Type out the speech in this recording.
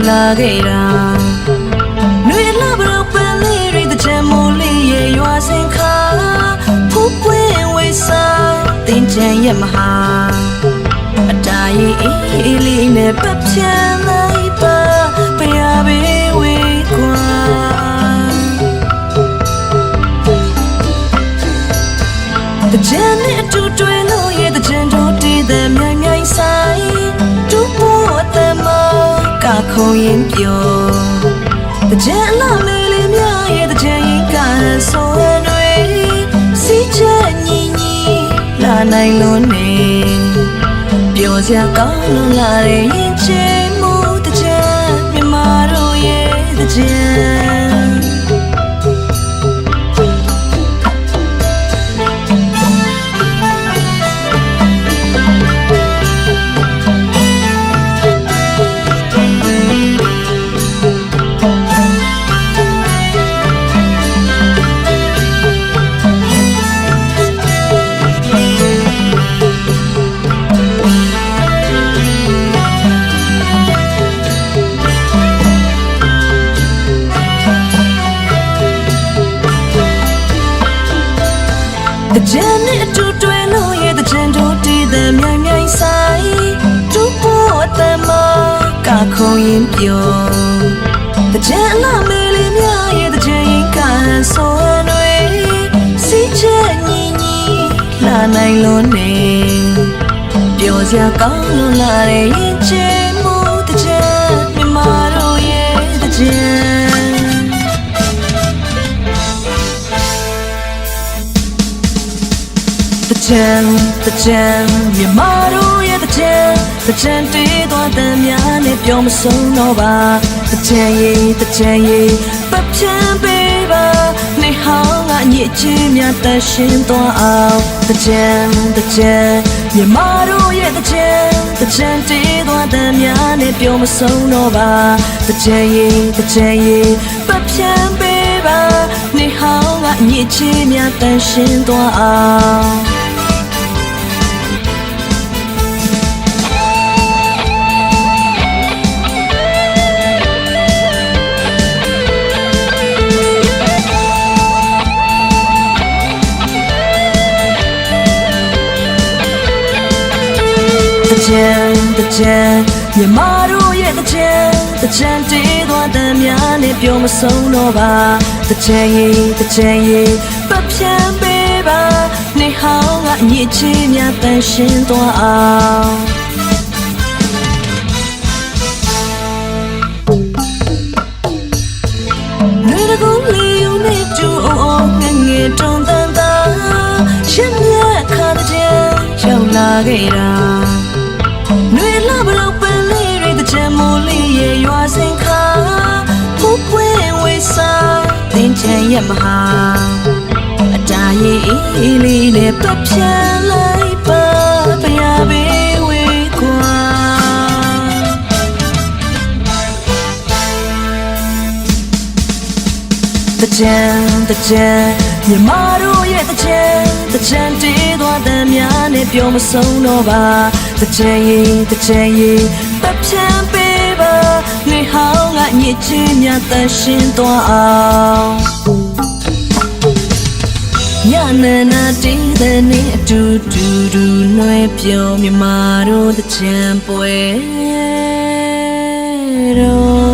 လာခဲ့တာနှွေလာဘလို့ပန်လေးတွေတချမ်းမိုးလေးရဲ့ရွာစင်ခါဖူးပွင့်ဝေးစားတင်ချင်ရဲ့မဟာအတားရင်အေးလေးနဲ့ပတ်ဖြန်လိုက်ပါဘယ်ဟာပဲဝေးကွာတချမ်းနဲ့အတူတွဲလို့ရဲ့တချမ်းတို့တည်တဲ့မြိုင်မြိုင်ဆိုင်တူပေါ်အတမကခုံရင်ပြောတချမ်းအလားမေးလေးများရဲ့တချမ်းရင်ကဆိုရန်တွေစီချမ်းညီညီလာနိုင်လို့နေပြောစရာကောင်းလို့လာတဲ့ရင်ချေမှုတချမ်းမြမတို့ရဲ့တချမ်းတချမ်းနဲ့အတူတွဲလို့ရဲ့တချမ်းတို့တည်တဲ့မြိုင်မြိုင်ဆိုင်တူပေါ်အတမကခုံရင်ပြောတချမ်းအလားမေးလေးများရဲ့တချမ်းရင်ကဆိုရန်တွေစီချမ်းညီညီလာနိုင်လို့နေပြောစရာကောင်းလို့လာတဲ့ရင်ချေမှုတချမ်းမြမတို့ရဲ့တချမ်းတချမ်းမြမတို့ရဲ့တချမ်းတေးသွားတဲ့များနဲ့ပြောမဆုံးတော့ပါတချမ်းရေးပတ်ဖြန်းပေးပါနေဟောင်းကညစ်ချင်များတန်ရှင်းသွားအောင်တချမ်းမြမတို့ရဲ့တချမ်းတေးသွားတဲ့များနဲ့ပြောမဆုံးတော့ပါတချမ်းရေးပတ်ဖြန်းပေးပါနေဟောင်းကညစ်ချင်များတန်ရှင်းသွားအောင်တချမ်းမြမတို့ရဲ့တချမ်းတေးသွားတဲ့များနဲ့ပြောမဆုံးတော့ပါတချမ်းရေးပတ်ဖြန်းပေးပါနေဟောင်းကအညစ်အကြေးများတန်ရှင်းသွားအောင်လူတကူလေးယူနေတူအောင်ငငယ်တုံးတန်တာရှင်းမြတ်ခါတဲ့ရောက်လာခဲ့တာနှွေလာဘလို့ပန်လေးတွေတချမ်းမိုးလေးရဲ့ရွာစင်ခါဖူးပွင့်ဝေးစားတင်ချင်ရဲ့မဟာအတားရင်အေးလေးနဲ့ပတ်ဖြန်လိုက်ပါဘယ်ဟာပဲဝေးကွာတချမ်းမြမတို့ရဲ့တချမ်းတေးသွားတဲ့များနဲ့ပြောမဆုံးတော့ပါတချမ်းရေးပတ်ဖြန်းပေးပါနေဟောင်းကညစ်ချင်များတန်ရှင်းသွားအောင်ညနေနာတီးတဲ့နေ့အတူနှွေးပြုံးမြမတို့တချမ်းပွဲတော့